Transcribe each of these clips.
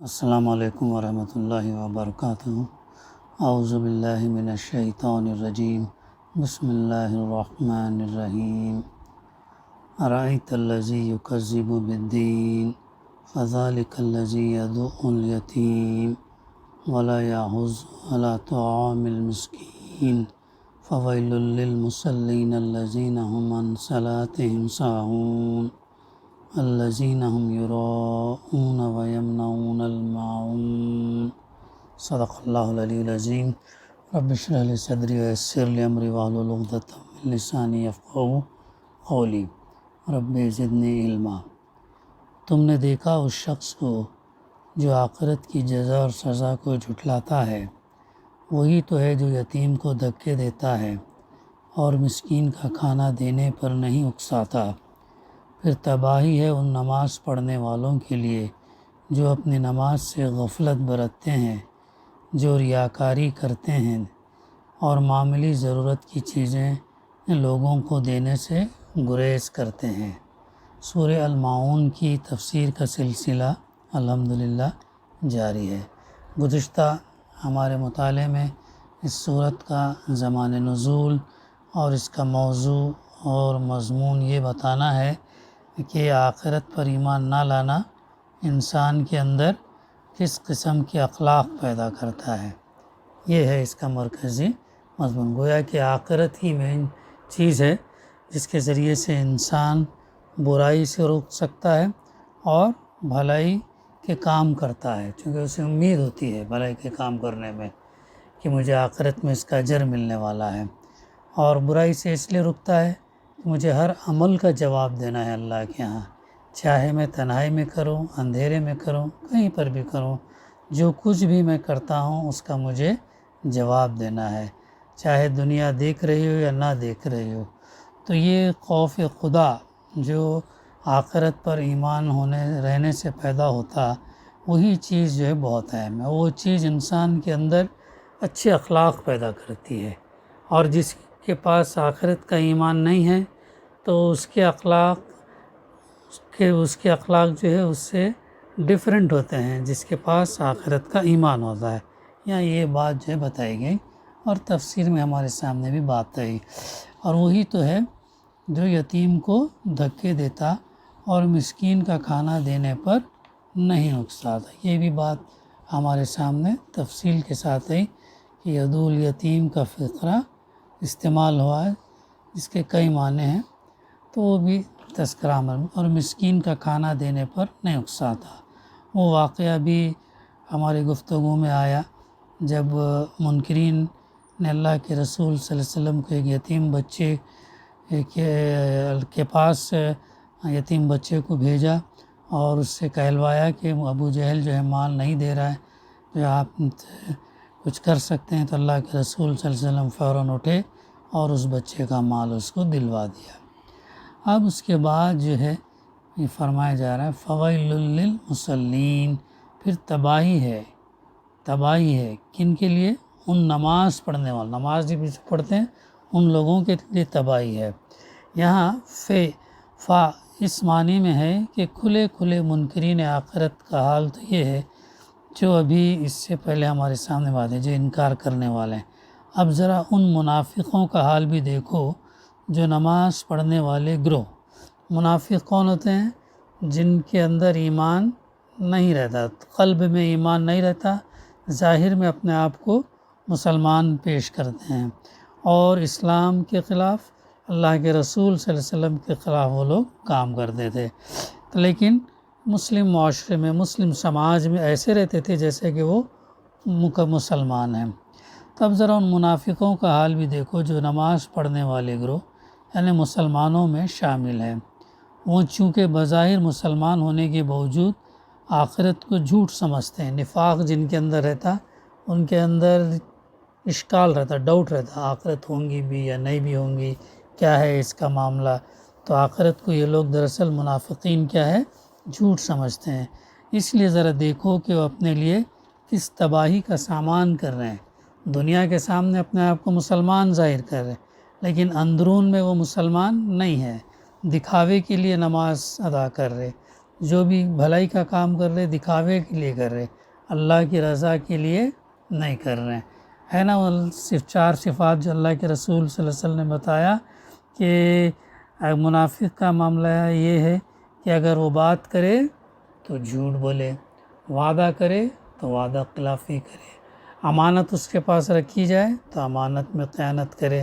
السلام علیکم ورحمۃ اللہ وبرکاتہ۔ اعوذ باللہ من الشیطان الرجیم، بسم اللہ الرحمن الرحیم۔ ارأیت الذی یکذب بالدین فذلک الذی یدعو الیتیم ولا یحض علی طعام المسکین فویل للمصلین الذین هم عن صلاتهم ساہون الذین هم یراؤون ویمنعون الماعون۔ صدق اللہ العلی العظیم۔ رب اشرح لی صدری ویسر لی امری واحلل عقدۃ من لسانی یفقہوا قولی رب زدنی علما۔ تم نے دیکھا اس شخص کو جو آخرت کی جزا اور سزا کو جھٹلاتا ہے، وہی تو ہے جو یتیم کو دھکے دیتا ہے اور مسکین کا کھانا دینے پر نہیں اکساتا۔ پھر تباہی ہے ان نماز پڑھنے والوں کے لیے جو اپنی نماز سے غفلت برتتے ہیں، جو ریاکاری کرتے ہیں اور معمولی ضرورت کی چیزیں لوگوں کو دینے سے گریز کرتے ہیں۔ سورہ الماعون کی تفسیر کا سلسلہ الحمدللہ جاری ہے۔ گزشتہ ہمارے مطالعے میں اس سورت کا زمان نزول اور اس کا موضوع اور مضمون یہ بتانا ہے کہ آخرت پر ایمان نہ لانا انسان کے اندر کس قسم کے اخلاق پیدا کرتا ہے، یہ ہے اس کا مرکزی مضمون۔ گویا کہ آخرت ہی مین چیز ہے جس کے ذریعے سے انسان برائی سے روک سکتا ہے اور بھلائی کے کام کرتا ہے، چونکہ اسے امید ہوتی ہے بھلائی کے کام کرنے میں کہ مجھے آخرت میں اس کا اجر ملنے والا ہے، اور برائی سے اس لیے رکتا ہے کہ مجھے ہر عمل کا جواب دینا ہے اللہ کے ہاں، چاہے میں تنہائی میں کروں، اندھیرے میں کروں، کہیں پر بھی کروں، جو کچھ بھی میں کرتا ہوں اس کا مجھے جواب دینا ہے، چاہے دنیا دیکھ رہی ہو یا نہ دیکھ رہی ہو۔ تو یہ خوف خدا جو آخرت پر ایمان رہنے سے پیدا ہوتا، وہی چیز جو ہے بہت اہم ہے۔ وہ چیز انسان کے اندر اچھے اخلاق پیدا کرتی ہے، اور جس کے پاس آخرت کا ایمان نہیں ہے تو اس کے اخلاق جو ہے اس سے ڈیفرنٹ ہوتے ہیں جس کے پاس آخرت کا ایمان ہوتا ہے۔ یہاں یہ بات جو ہے بتائی گئی اور تفسیر میں ہمارے سامنے بھی بات آئی، اور وہی تو ہے جو یتیم کو دھکے دیتا اور مسکین کا کھانا دینے پر نہیں اکساتا۔ یہ بھی بات ہمارے سامنے تفصیل کے ساتھ ہے کہ یدعو الیتیم کا فقرہ استعمال ہوا ہے جس کے کئی معنی ہیں، تو وہ بھی تذکرہ اور مسکین کا کھانا دینے پر نہیں اکساتا۔ وہ واقعہ بھی ہماری گفتگو میں آیا جب منکرین نے اللہ کے رسول صلی اللہ علیہ وسلم کو ایک یتیم بچے کے پاس یتیم بچے کو بھیجا اور اس سے کہلوایا کہ ابو جہل جو ہے مال نہیں دے رہا ہے، جو آپ کچھ کر سکتے ہیں، تو اللہ کے رسول صلی اللہ علیہ وسلم فوراً اٹھے اور اس بچے کا مال اس کو دلوا دیا۔ اب اس کے بعد جو ہے یہ فرمایا جا رہا ہے فویل للمصلین، پھر تباہی ہے کن کے لیے؟ ان نماز پڑھنے والے، نماز بھی پڑھتے ہیں ان لوگوں کے لیے تباہی ہے۔ یہاں فا اس معنی میں ہے کہ کھلے منکرین آخرت کا حال تو یہ ہے جو ابھی اس سے پہلے ہمارے سامنے بات ہے، جو انکار کرنے والے ہیں۔ اب ذرا ان منافقوں کا حال بھی دیکھو جو نماز پڑھنے والے گروہ۔ منافق کون ہوتے ہیں؟ جن کے اندر ایمان نہیں رہتا، قلب میں ایمان نہیں رہتا، ظاہر میں اپنے آپ کو مسلمان پیش کرتے ہیں اور اسلام کے خلاف، اللہ کے رسول صلی اللہ علیہ وسلم کے خلاف وہ لوگ کام کرتے تھے، لیکن مسلم معاشرے میں، مسلم سماج میں ایسے رہتے تھے جیسے کہ وہ مسلمان ہیں۔ تب ذرا ان منافقوں کا حال بھی دیکھو جو نماز پڑھنے والے گروہ یعنی مسلمانوں میں شامل ہیں۔ وہ چونکہ بظاہر مسلمان ہونے کے باوجود آخرت کو جھوٹ سمجھتے ہیں۔ نفاق جن کے اندر رہتا، ان کے اندر اشکال رہتا، ڈاؤٹ رہتا، آخرت ہوں گی بھی یا نہیں بھی ہوں گی، کیا ہے اس کا معاملہ۔ تو آخرت کو یہ لوگ دراصل منافقین کیا ہے؟ جھوٹ سمجھتے ہیں۔ اس لیے ذرا دیکھو کہ وہ اپنے لیے کس تباہی کا سامان کر رہے ہیں۔ دنیا کے سامنے اپنے آپ کو مسلمان ظاہر کر رہے ہیں، لیکن اندرون میں وہ مسلمان نہیں ہے، دکھاوے کے لیے نماز ادا کر رہے، جو بھی بھلائی کا کام کر رہے دکھاوے کے لیے کر رہے، اللہ کی رضا کے لیے نہیں کر رہے ہے نا۔ وہ صرف 4 صفات جو اللہ کے رسول صلی اللہ علیہ وسلم نے بتایا کہ منافق کا معاملہ یہ ہے کہ اگر وہ بات کرے تو جھوٹ بولے، وعدہ کرے تو وعدہ خلافی کرے، امانت اس کے پاس رکھی جائے تو امانت میں خیانت کرے،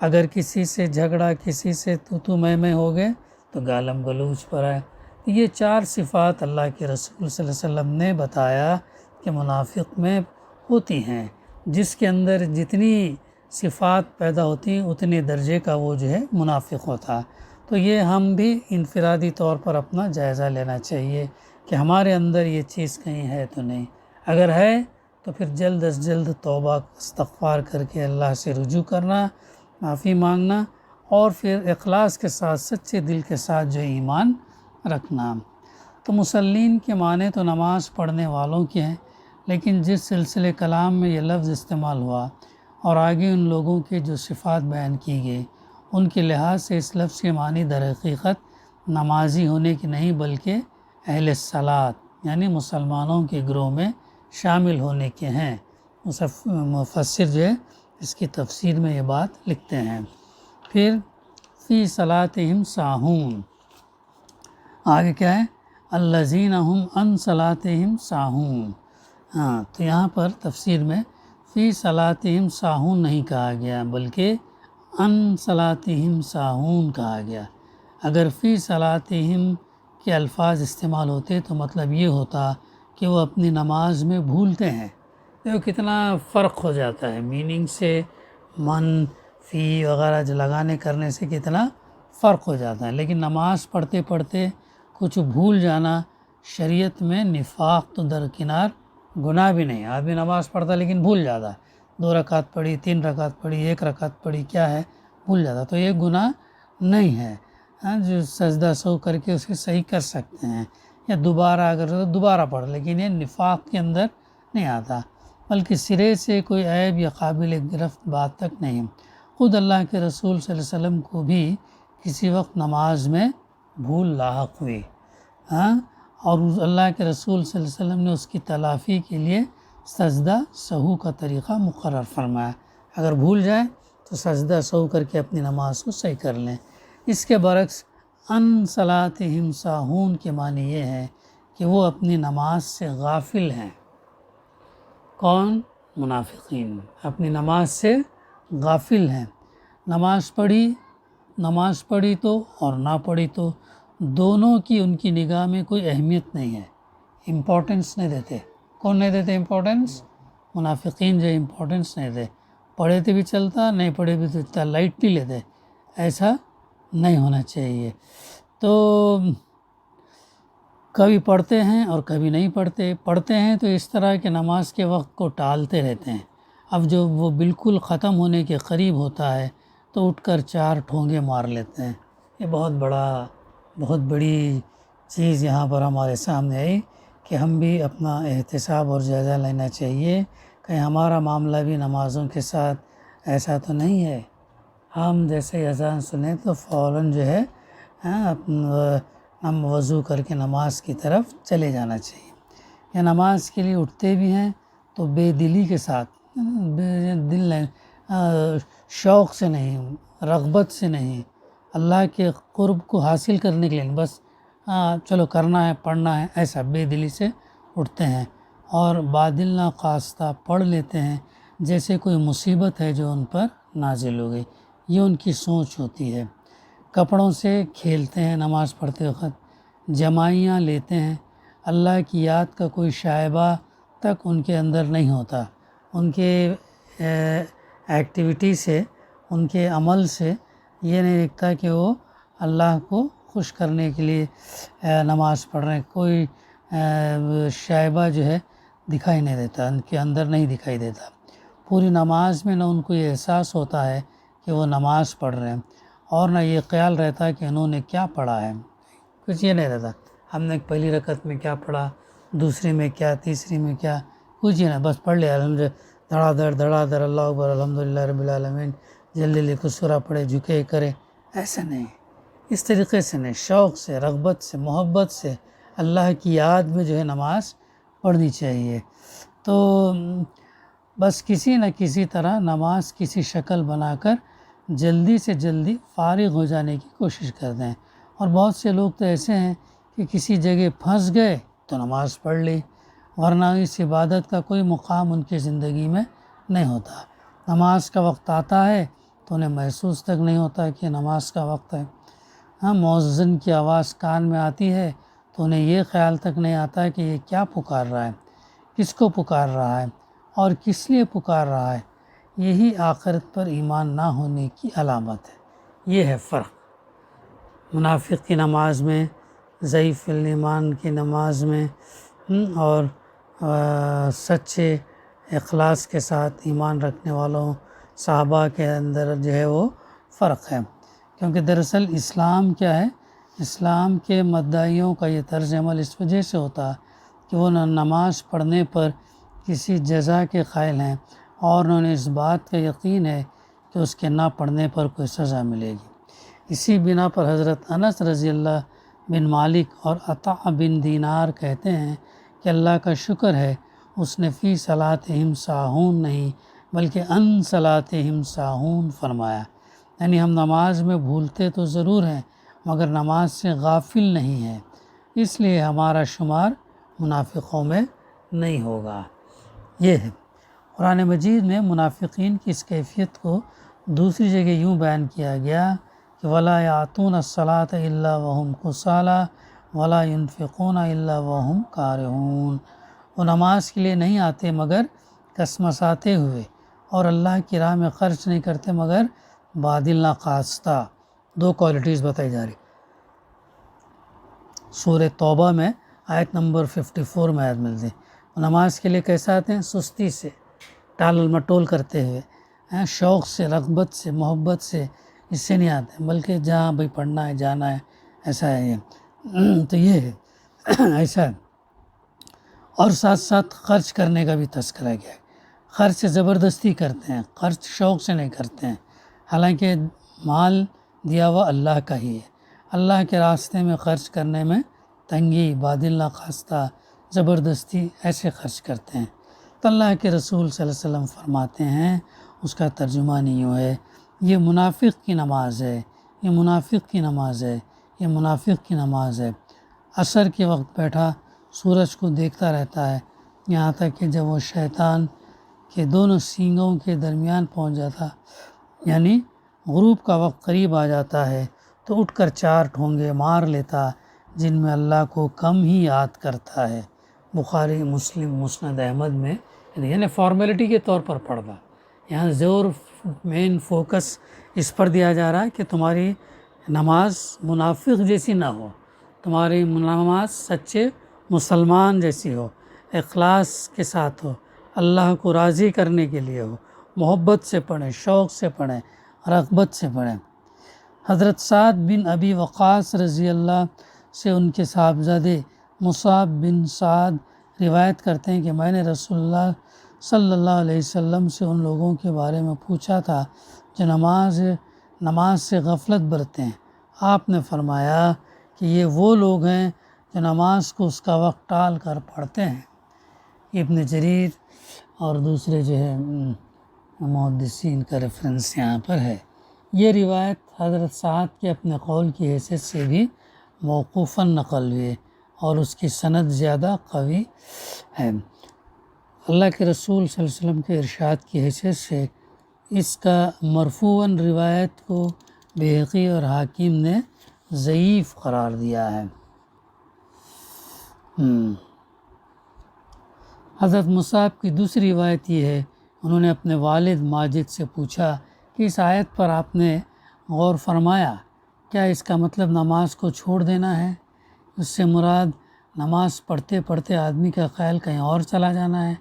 اگر کسی سے جھگڑا، کسی سے تو میں ہو گئے تو گالم گلوچ پر آئے۔ یہ 4 صفات اللہ کے رسول صلی اللہ علیہ وسلم نے بتایا کہ منافق میں ہوتی ہیں، جس کے اندر جتنی صفات پیدا ہوتی ہیں اتنے درجے کا وہ جو ہے منافق ہوتا۔ تو یہ ہم بھی انفرادی طور پر اپنا جائزہ لینا چاہیے کہ ہمارے اندر یہ چیز کہیں ہے تو نہیں، اگر ہے تو پھر جلد از جلد توبہ استغفار کر کے اللہ سے رجوع کرنا، معافی مانگنا، اور پھر اخلاص کے ساتھ سچے دل کے ساتھ جو ایمان رکھنا۔ تو مسلین کے معنی تو نماز پڑھنے والوں کے ہیں، لیکن جس سلسلے کلام میں یہ لفظ استعمال ہوا اور آگے ان لوگوں کے جو صفات بیان کی گئی، ان کے لحاظ سے اس لفظ کے معنی در حقیقت نمازی ہونے کی نہیں بلکہ اہل صلاۃ یعنی مسلمانوں کے گروہ میں شامل ہونے کے ہیں۔ مفسر جو ہے اس کی تفسیر میں یہ بات لکھتے ہیں۔ پھر فی صلاتہم ساہون، آگے کیا ہے؟ الذین ھم عن صلاتہم ساہون۔ تو یہاں پر تفسیر میں فی صلاتہم ساہون نہیں کہا گیا بلکہ عن صلاتہم ساہون کہا گیا۔ اگر فی صلاتہم کے الفاظ استعمال ہوتے تو مطلب یہ ہوتا کہ وہ اپنی نماز میں بھولتے ہیں۔ دیکھو کتنا فرق ہو جاتا ہے میننگ سے، من فی وغیرہ جو لگانے کرنے سے کتنا فرق ہو جاتا ہے۔ لیکن نماز پڑھتے پڑھتے کچھ بھول جانا شریعت میں نفاق تو درکنار، گناہ بھی نہیں۔ آدمی نماز پڑھتا لیکن بھول جاتا ہے، 2 رکعت پڑھی، 3 رکعت پڑھی، 1 رکعت پڑھی، کیا ہے بھول جاتا، تو یہ گناہ نہیں ہے۔ جو سجدہ سہو کر کے اسے صحیح کر سکتے ہیں، یا دوبارہ اگر دوبارہ پڑھ، لیکن یہ نفاق کے اندر نہیں آتا، بلکہ سرے سے کوئی عیب یا قابل گرفت بات تک نہیں۔ خود اللہ کے رسول صلی اللہ علیہ وسلم کو بھی کسی وقت نماز میں بھول لاحق ہوئی، اور اللہ کے رسول صلی اللہ علیہ وسلم نے اس کی تلافی کے لیے سجدہ سہو کا طریقہ مقرر فرمایا۔ اگر بھول جائے تو سجدہ سہو کر کے اپنی نماز کو صحیح کر لیں۔ اس کے برعکس عن صلاتہم ساہون کے معنی یہ ہے کہ وہ اپنی نماز سے غافل ہیں۔ کون؟ منافقین اپنی نماز سے غافل ہیں۔ نماز پڑھی تو اور نہ پڑھی تو دونوں کی ان کی نگاہ میں کوئی اہمیت نہیں ہے، امپورٹنس نہیں دیتے۔ کون نہیں دیتے امپورٹنس؟ منافقین جو امپورٹنس نہیں دیتے، پڑھے تو بھی چلتا، نہیں پڑھے بھی تو اتنا لائٹلی لیتے، ایسا نہیں ہونا چاہیے۔ تو کبھی پڑھتے ہیں اور کبھی نہیں پڑھتے ہیں تو اس طرح کے نماز کے وقت کو ٹالتے رہتے ہیں۔ اب جو وہ بالکل ختم ہونے کے قریب ہوتا ہے تو اٹھ کر 4 ٹھونگے مار لیتے ہیں۔ یہ بہت بڑی چیز یہاں پر ہمارے سامنے آئی کہ ہم بھی اپنا احتساب اور جائزہ لینا چاہیے، کہ ہمارا معاملہ بھی نمازوں کے ساتھ ایسا تو نہیں ہے ہم جیسے اذان سنیں تو فوراً جو ہے ہم وضو کر کے نماز کی طرف چلے جانا چاہیے، یا نماز کے لیے اٹھتے بھی ہیں تو بے دلی کے ساتھ، شوق سے نہیں، رغبت سے نہیں، اللہ کے قرب کو حاصل کرنے کے لیے بس چلو کرنا ہے، پڑھنا ہے، ایسا بے دلی سے اٹھتے ہیں اور بادل ناخواستہ پڑھ لیتے ہیں جیسے کوئی مصیبت ہے جو ان پر نازل ہو گئی۔ یہ ان کی سوچ ہوتی ہے۔ کپڑوں سے کھیلتے ہیں نماز پڑھتے وقت، جمائیاں لیتے ہیں، اللہ کی یاد کا کوئی شائبہ تک ان کے اندر نہیں ہوتا۔ ان کے ایکٹیویٹی سے، ان کے عمل سے یہ نہیں دکھتا کہ وہ اللہ کو خوش کرنے کے لیے نماز پڑھ رہے ہیں۔ کوئی شائبہ جو ہے دکھائی نہیں دیتا، ان کے اندر نہیں دکھائی دیتا۔ پوری نماز میں نہ ان کو یہ احساس ہوتا ہے کہ وہ نماز پڑھ رہے ہیں، اور نہ یہ خیال رہتا کہ انہوں نے کیا پڑھا ہے، کچھ یہ نہیں رہتا۔ ہم نے پہلی رکعت میں کیا پڑھا، دوسری میں کیا، تیسری میں کیا، کچھ ہی نہیں، بس پڑھ لیا الحمدللہ، دھڑا دھڑ اللہ اکبر الحمدللہ رب العالمین، جلدی جلدی کچھ سورہ پڑھے، جھکے کرے، ایسا نہیں۔ اس طریقے سے نہیں، شوق سے، رغبت سے، محبت سے اللہ کی یاد میں جو ہے نماز پڑھنی چاہیے۔ تو بس کسی نہ کسی طرح نماز کسی شکل بنا کر جلدی سے جلدی فارغ ہو جانے کی کوشش کر دیں۔ اور بہت سے لوگ تو ایسے ہیں کہ کسی جگہ پھنس گئے تو نماز پڑھ لی، ورنہ اس عبادت کا کوئی مقام ان کی زندگی میں نہیں ہوتا۔ نماز کا وقت آتا ہے تو انہیں محسوس تک نہیں ہوتا کہ نماز کا وقت ہے۔ ہاں، مؤذن کی آواز کان میں آتی ہے تو انہیں یہ خیال تک نہیں آتا کہ یہ کیا پکار رہا ہے، کس کو پکار رہا ہے اور کس لیے پکار رہا ہے۔ یہی آخرت پر ایمان نہ ہونے کی علامت ہے۔ یہ ہے فرق منافق کی نماز میں، ضعیف الایمان کی نماز میں، اور سچے اخلاص کے ساتھ ایمان رکھنے والوں صحابہ کے اندر جو ہے وہ فرق ہے۔ کیونکہ دراصل اسلام کیا ہے؟ اسلام کے مدعیوں کا یہ طرز عمل اس وجہ سے ہوتا کہ وہ نماز پڑھنے پر کسی جزا کے قائل ہیں، اور انہیں اس بات کا یقین ہے کہ اس کے نہ پڑھنے پر کوئی سزا ملے گی۔ اسی بنا پر حضرت انس رضی اللہ بن مالک اور عطا بن دینار کہتے ہیں کہ اللہ کا شکر ہے اس نے فی صلاتہم ساہون نہیں بلکہ ان صلاتہم ساہون فرمایا، یعنی ہم نماز میں بھولتے تو ضرور ہیں مگر نماز سے غافل نہیں ہیں، اس لیے ہمارا شمار منافقوں میں نہیں ہوگا۔ یہ ہے قرآن مجید میں منافقین کی اس کیفیت کو دوسری جگہ یوں بیان کیا گیا کہ وَلَا يَعْطُونَ الصَّلَاةَ إِلَّا وَهُمْ كُسَالَىٰ وَلَا يُنْفِقُونَ إِلَّا وَهُمْ كَارِهُونَ۔ وہ نماز کے لیے نہیں آتے مگر کسمساتے ہوئے، اور اللہ کی راہ میں خرچ نہیں کرتے مگر بادل ناخواستہ۔ دو کوالٹیز بتائی جا رہی سورہ توبہ میں آیت نمبر 54 میں آیت ملتی ہے۔ وہ نماز کے لیے کیسے آتے ہیں؟ سستی سے، ٹال مٹول کرتے ہوئے، شوق سے، رغبت سے، محبت سے اس سے نہیں آتے، بلکہ جہاں بھائی پڑھنا ہے، جانا ہے، ایسا ہے یہ۔ تو یہ ہے ایسا ہے۔ اور ساتھ ساتھ خرچ کرنے کا بھی تذکرہ کیا ہے۔ خرچ سے زبردستی کرتے ہیں، خرچ شوق سے نہیں کرتے ہیں، حالانکہ مال دیا ہوا اللہ کا ہی ہے۔ اللہ کے راستے میں خرچ کرنے میں تنگی، بادل ناخواستہ، زبردستی ایسے خرچ کرتے ہیں۔ تو اللہ کے رسول صلی اللہ علیہ وسلم فرماتے ہیں، اس کا ترجمہ یوں ہے، یہ منافق کی نماز ہے، یہ منافق کی نماز ہے، یہ منافق کی نماز ہے۔ عصر کے وقت بیٹھا سورج کو دیکھتا رہتا ہے یہاں تک کہ جب وہ شیطان کے دونوں سینگوں کے درمیان پہنچ جاتا، یعنی غروب کا وقت قریب آ جاتا ہے، تو اٹھ کر 4 ٹھونگے مار لیتا جن میں اللہ کو کم ہی یاد کرتا ہے۔ بخاری، مسلم، مسند احمد میں، یعنی فارمیلٹی کے طور پر پڑھنا، یہاں زور مین فوکس اس پر دیا جا رہا ہے کہ تمہاری نماز منافق جیسی نہ ہو، تمہاری نماز سچے مسلمان جیسی ہو، اخلاص کے ساتھ ہو، اللہ کو راضی کرنے کے لیے ہو، محبت سے پڑھیں، شوق سے پڑھیں، رغبت سے پڑھیں۔ حضرت سعد بن ابی وقاص رضی اللہ سے ان کے صاحبزادے مصعب بن سعد روایت کرتے ہیں کہ میں نے رسول اللہ صلی اللہ علیہ وسلم سے ان لوگوں کے بارے میں پوچھا تھا جو نماز سے غفلت برتتے ہیں۔ آپ نے فرمایا کہ یہ وہ لوگ ہیں جو نماز کو اس کا وقت ٹال کر پڑھتے ہیں۔ ابن جریر اور دوسرے جو ہے محدثین کا ریفرنس یہاں پر ہے۔ یہ روایت حضرت سعد کے اپنے قول کی حیثیت سے بھی موقوفاً نقل ہوئی اور اس کی سند زیادہ قوی ہے۔ اللہ کے رسول صلی اللہ علیہ وسلم کے ارشاد کی حیثیت سے اس کا مرفوعاً روایت کو بہقی اور حاکم نے ضعیف قرار دیا ہے۔ حضرت مصعب کی دوسری روایت یہ ہے، انہوں نے اپنے والد ماجد سے پوچھا کہ اس آیت پر آپ نے غور فرمایا، کیا اس کا مطلب نماز کو چھوڑ دینا ہے؟ اس سے مراد نماز پڑھتے پڑھتے آدمی کا خیال کہیں اور چلا جانا ہے؟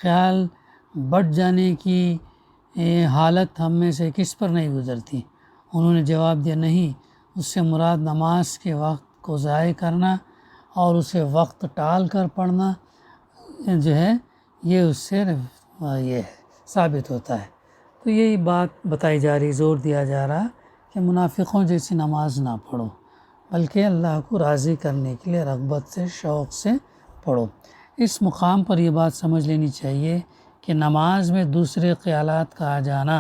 خیال بٹ جانے کی حالت ہم میں سے کس پر نہیں گزرتی؟ انہوں نے جواب دیا، نہیں، اس سے مراد نماز کے وقت کو ضائع کرنا اور اسے وقت ٹال کر پڑھنا جو ہے یہ اس سے یہ ثابت ہوتا ہے۔ تو یہی بات بتائی جا رہی، زور دیا جا رہا کہ منافقوں جیسی نماز نہ پڑھو، بلکہ اللہ کو راضی کرنے کے لیے رغبت سے، شوق سے پڑھو۔ اس مقام پر یہ بات سمجھ لینی چاہیے کہ نماز میں دوسرے خیالات کا آ جانا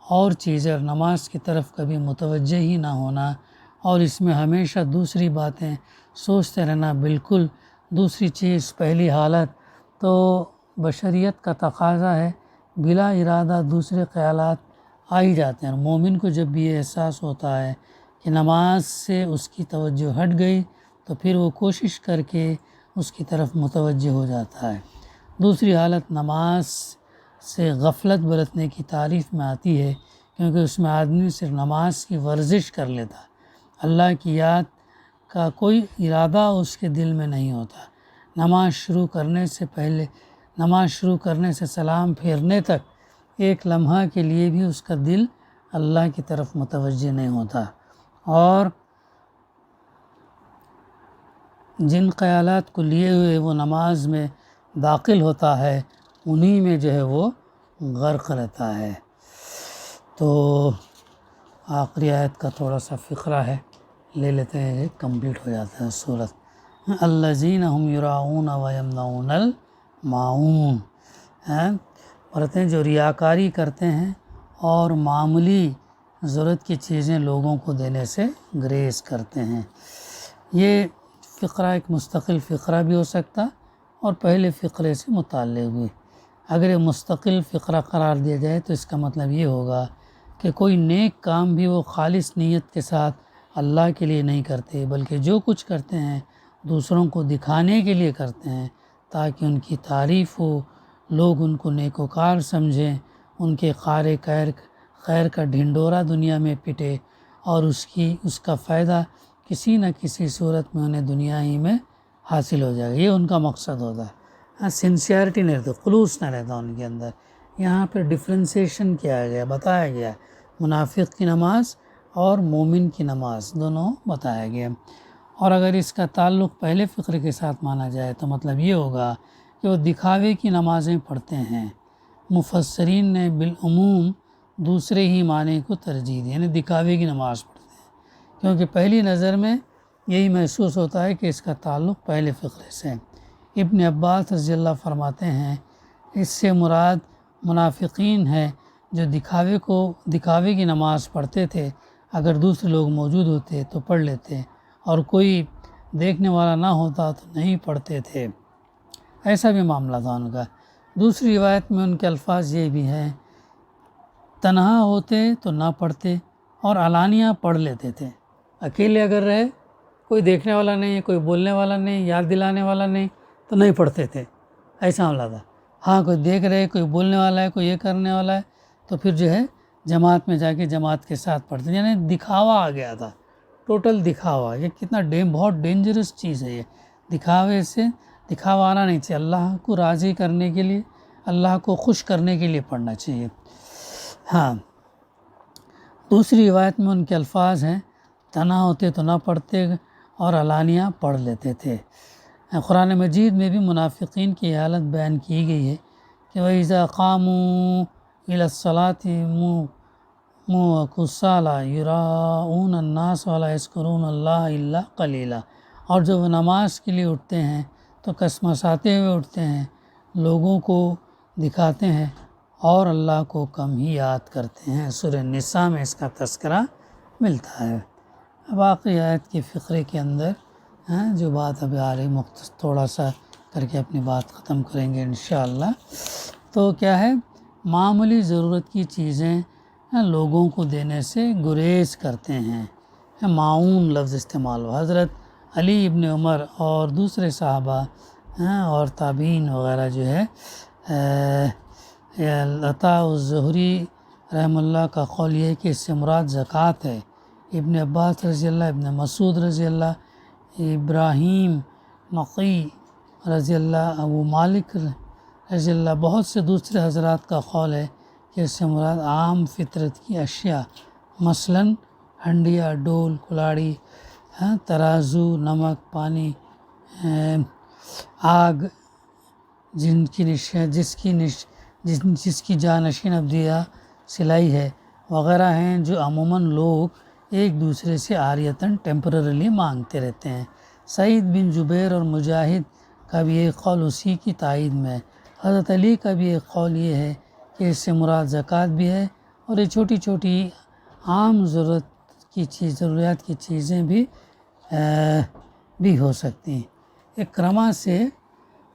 اور چیزیں اور نماز کی طرف کبھی متوجہ ہی نہ ہونا اور اس میں ہمیشہ دوسری باتیں سوچتے رہنا، بالکل دوسری چیز پہلی حالت تو بشریت کا تقاضا ہے، بلا ارادہ دوسرے خیالات آ ہی جاتے ہیں۔ اور مومن کو جب بھی یہ احساس ہوتا ہے کہ نماز سے اس کی توجہ ہٹ گئی تو پھر وہ کوشش کر کے اس کی طرف متوجہ ہو جاتا ہے۔ دوسری حالت نماز سے غفلت برتنے کی تعریف میں آتی ہے، کیونکہ اس میں آدمی صرف نماز کی ورزش کر لیتا، اللہ کی یاد کا کوئی ارادہ اس کے دل میں نہیں ہوتا۔ نماز شروع کرنے سے سلام پھیرنے تک ایک لمحہ کے لیے بھی اس کا دل اللہ کی طرف متوجہ نہیں ہوتا، اور جن خیالات کو لیے ہوئے وہ نماز میں داخل ہوتا ہے انہی میں جو ہے وہ غرق رہتا ہے۔ تو آخری آیت کا تھوڑا سا فقرہ ہے، لے لیتے ہیں، کمپلیٹ ہو جاتا ہے سورت۔ الذین هم یراؤون ویمنعون الماعون، پڑھتے ہیں جو ریاکاری کرتے ہیں اور معمولی ضرورت کی چیزیں لوگوں کو دینے سے گریز کرتے ہیں۔ یہ فقرہ ایک مستقل فقرہ بھی ہو سکتا اور پہلے فقرے سے متعلق بھی۔ اگر یہ مستقل فقرہ قرار دیا جائے تو اس کا مطلب یہ ہوگا کہ کوئی نیک کام بھی وہ خالص نیت کے ساتھ اللہ کے لیے نہیں کرتے، بلکہ جو کچھ کرتے ہیں دوسروں کو دکھانے کے لیے کرتے ہیں تاکہ ان کی تعریف ہو، لوگ ان کو نیکوکار سمجھیں، ان کے خیر کا ڈھنڈورا دنیا میں پٹے اور اس کا فائدہ کسی نہ کسی صورت میں انہیں دنیا ہی میں حاصل ہو جائے گا، یہ ان کا مقصد ہوتا ہے۔ سنسیئرٹی نہیں رہتا، خلوص نہ رہتا ان کے اندر۔ یہاں پہ ڈفرینسیشن کیا گیا، بتایا گیا، منافق کی نماز اور مومن کی نماز دونوں بتایا گیا۔ اور اگر اس کا تعلق پہلے فقرے کے ساتھ مانا جائے تو مطلب یہ ہوگا کہ وہ دکھاوے کی نمازیں پڑھتے ہیں۔ مفسرین نے بالعموم دوسرے ہی معنی کو ترجیح دی، یعنی دکھاوے کی نماز پڑھتے ہیں، کیونکہ پہلی نظر میں یہی محسوس ہوتا ہے کہ اس کا تعلق پہلے فقرے سے ہے۔ ابن عباس رضی اللہ فرماتے ہیں اس سے مراد منافقین ہے جو دکھاوے کی نماز پڑھتے تھے، اگر دوسرے لوگ موجود ہوتے تو پڑھ لیتے اور کوئی دیکھنے والا نہ ہوتا تو نہیں پڑھتے تھے، ایسا بھی معاملہ تھا ان کا۔ دوسری روایت میں ان کے الفاظ یہ بھی ہیں، تنہا ہوتے تو نہ پڑھتے اور علانیہ پڑھ لیتے تھے۔ اکیلے اگر رہے، کوئی دیکھنے والا نہیں ہے، کوئی بولنے والا نہیں، یاد دلانے والا نہیں، تو نہیں پڑھتے تھے، ایسا معاملہ تھا۔ ہاں کوئی دیکھ رہے، کوئی بولنے والا ہے، کوئی یہ کرنے والا ہے، تو پھر جو ہے جماعت میں جا کے جماعت کے ساتھ پڑھتے، یعنی دکھاوا آ گیا تھا، ٹوٹل دکھاوا۔ یہ کتنا بہت ڈینجرس چیز ہے، یہ دکھاوا آنا نہیں چاہیے، اللہ کو راضی کرنے کے لیے، اللہ کو خوش کرنے کے لیے پڑھنا چاہیے۔ ہاں، دوسری روایت میں ان کے الفاظ ہیں، تنہا ہوتے تو نہ پڑھتے اور علانیہ پڑھ لیتے تھے۔ قرآن مجید میں بھی منافقین کی حالت بیان کی گئی ہے کہ وَإِذَا قَامُوا إِلَى الصَّلَاةِ كُسَالَىٰ يُرَاءُونَ النَّاسَ وَلَا يَذْكُرُونَ اللَّهَ إِلَّا قَلِيلًا، اور جب وہ نماز کے لیے اٹھتے ہیں تو کسمساتے ہوئے اٹھتے ہیں، لوگوں کو دکھاتے ہیں اور اللہ کو کم ہی یاد کرتے ہیں۔ سورہ نساء میں اس کا تذکرہ ملتا ہے۔ اب آخری آیت کے فقرے کے اندر جو بات ابھی آ رہی، تھوڑا سا کر کے اپنی بات ختم کریں گے انشاءاللہ۔ تو کیا ہے، معمولی ضرورت کی چیزیں لوگوں کو دینے سے گریز کرتے ہیں۔ معاون لفظ استعمال ہوا، حضرت علی ابن عمر اور دوسرے صحابہ اور تابعین وغیرہ جو ہے، عطاء الظہری رحمہ اللہ کا قول یہ ہے کہ اس سے مراد زکوٰۃ ہے۔ ابن عباس رضی اللہ، ابن مسعود رضی اللہ، ابراہیم نقی رضی اللہ، ابو مالک رضی اللہ، بہت سے دوسرے حضرات کا قول ہے کہ اس سے مراد عام فطرت کی اشیاء، مثلاً ہنڈیا، ڈول، کلاڑی، ترازو، نمک، پانی، آگ، جس کی جانشین ابدیہ سلائی ہے وغیرہ ہیں، جو عموماً لوگ ایک دوسرے سے عاریتاً ٹیمپرریلی مانگتے رہتے ہیں۔ سعید بن جبیر اور مجاہد کا بھی ایک قول اسی کی تائید میں ہے۔ حضرت علی کا بھی ایک قول یہ ہے کہ اس سے مراد زکوٰۃ بھی ہے، اور یہ چھوٹی چھوٹی عام ضروریات کی چیزیں بھی ہو سکتی ہیں۔ اکرمہ سے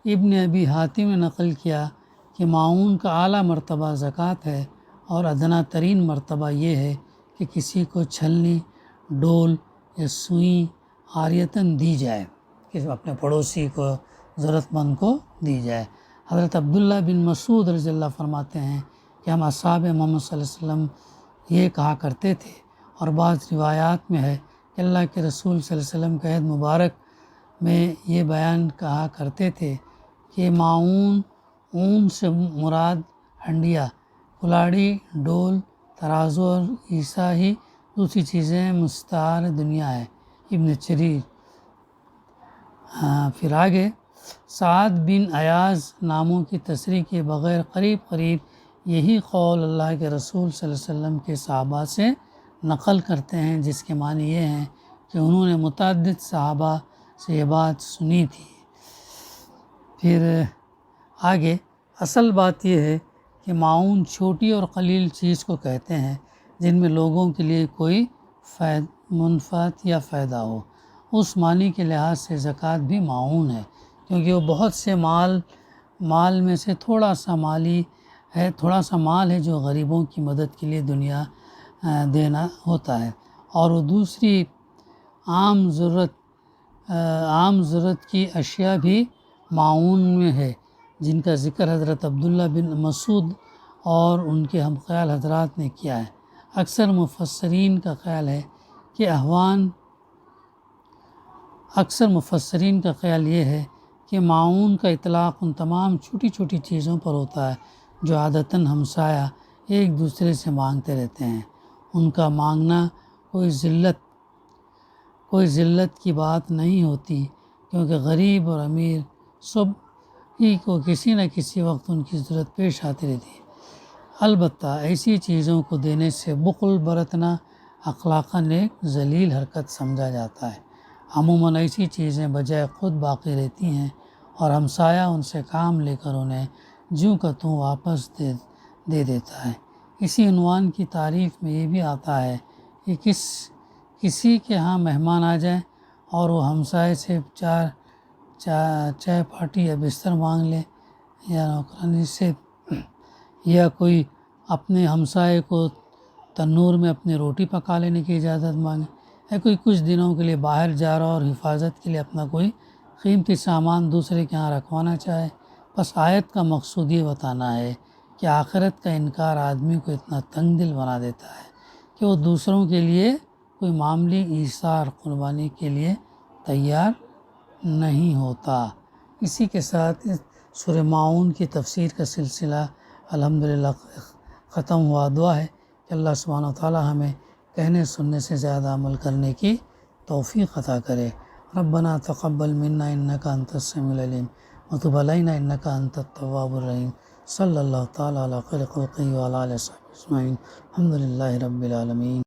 ابن ابی حاتم نے نقل کیا کہ معاون کا اعلیٰ مرتبہ زکوٰۃ ہے، اور ادنیٰ ترین مرتبہ یہ ہے کہ کسی کو چھلنی، ڈول یا سوئی عاریتاً دی جائے، کہ اپنے پڑوسی کو، ضرورت مند کو دی جائے۔ حضرت عبداللہ بن مسعود رضی اللہ فرماتے ہیں کہ ہم اصحاب محمد صلی اللہ علیہ وسلم یہ کہا کرتے تھے، اور بعض روایات میں ہے کہ اللہ کے رسول صلی اللہ علیہ وسلم کے عہد مبارک میں یہ بیان کہا کرتے تھے کہ معاون، اون سے مراد ہنڈیا، کلاڑی، ڈول، ترازو اور عیسیٰ ہی دوسری چیزیں مستعار دنیا ہے۔ ابن جریر۔ پھر آگے سعد بن ایاز ناموں کی تصریح کے بغیر قریب قریب یہی قول اللہ کے رسول صلی اللہ علیہ وسلم کے صحابہ سے نقل کرتے ہیں، جس کے معنی یہ ہیں کہ انہوں نے متعدد صحابہ سے یہ بات سنی تھی۔ پھر آگے اصل بات یہ ہے کہ معاون چھوٹی اور قلیل چیز کو کہتے ہیں جن میں لوگوں کے لیے کوئی منفعت یا فائدہ ہو۔ اس معنی کے لحاظ سے زکوٰۃ بھی معاون ہے، کیونکہ وہ بہت سے مال میں سے تھوڑا سا مال ہے جو غریبوں کی مدد کے لیے دینا ہوتا ہے، اور وہ دوسری عام ضرورت کی اشیاء بھی معاون میں ہے، جن کا ذکر حضرت عبداللہ بن مسعود اور ان کے ہم خیال حضرات نے کیا ہے۔ اکثر مفسرین کا خیال یہ ہے کہ معاون کا اطلاق ان تمام چھوٹی چھوٹی چیزوں پر ہوتا ہے جو عادتاً ہمسایہ ایک دوسرے سے مانگتے رہتے ہیں۔ ان کا مانگنا کوئی ذلت کی بات نہیں ہوتی، کیونکہ غریب اور امیر سب ہی کو کسی نہ کسی وقت ان کی ضرورت پیش آتی رہتی ہے۔ البتہ ایسی چیزوں کو دینے سے بخل برتنا اخلاقاً ایک ذلیل حرکت سمجھا جاتا ہے۔ عموماً ایسی چیزیں بجائے خود باقی رہتی ہیں، اور ہمسایہ ان سے کام لے کر انہیں جوں کا توں واپس دے دیتا ہے۔ اسی عنوان کی تعریف میں یہ بھی آتا ہے کہ کسی کے ہاں مہمان آ جائیں اور وہ ہمسائے سے چائے پاٹی یا بستر مانگ لے، یا نوکرانی سے، یا کوئی اپنے ہمسائے کو تنور میں اپنی روٹی پکا لینے کی اجازت مانگے، یا کوئی کچھ دنوں کے لیے باہر جا رہا اور حفاظت کے لیے اپنا کوئی قیمتی سامان دوسرے کے ہاں رکھوانا چاہے۔ بس آیت کا مقصود یہ بتانا ہے کہ آخرت کا انکار آدمی کو اتنا تنگ دل بنا دیتا ہے کہ وہ دوسروں کے لیے کوئی معمولی ایثار قربانی کے لیے تیار نہیں ہوتا۔ اسی کے ساتھ سورہ معاون کی تفسیر کا سلسلہ الحمدللہ ختم ہوا۔ دعا ہے کہ اللہ سبحانہ وتعالی ہمیں کہنے سننے سے زیادہ عمل کرنے کی توفیق عطا کرے۔ ربنا تقبل منا انک انت السمیع العلیم وتب علینا انک انت التواب الرحیم۔ صلی اللہ تعالی علی خیر خلقہ وعلی آلہ وصحبہ اجمعین۔ الحمدللہ رب العالمین۔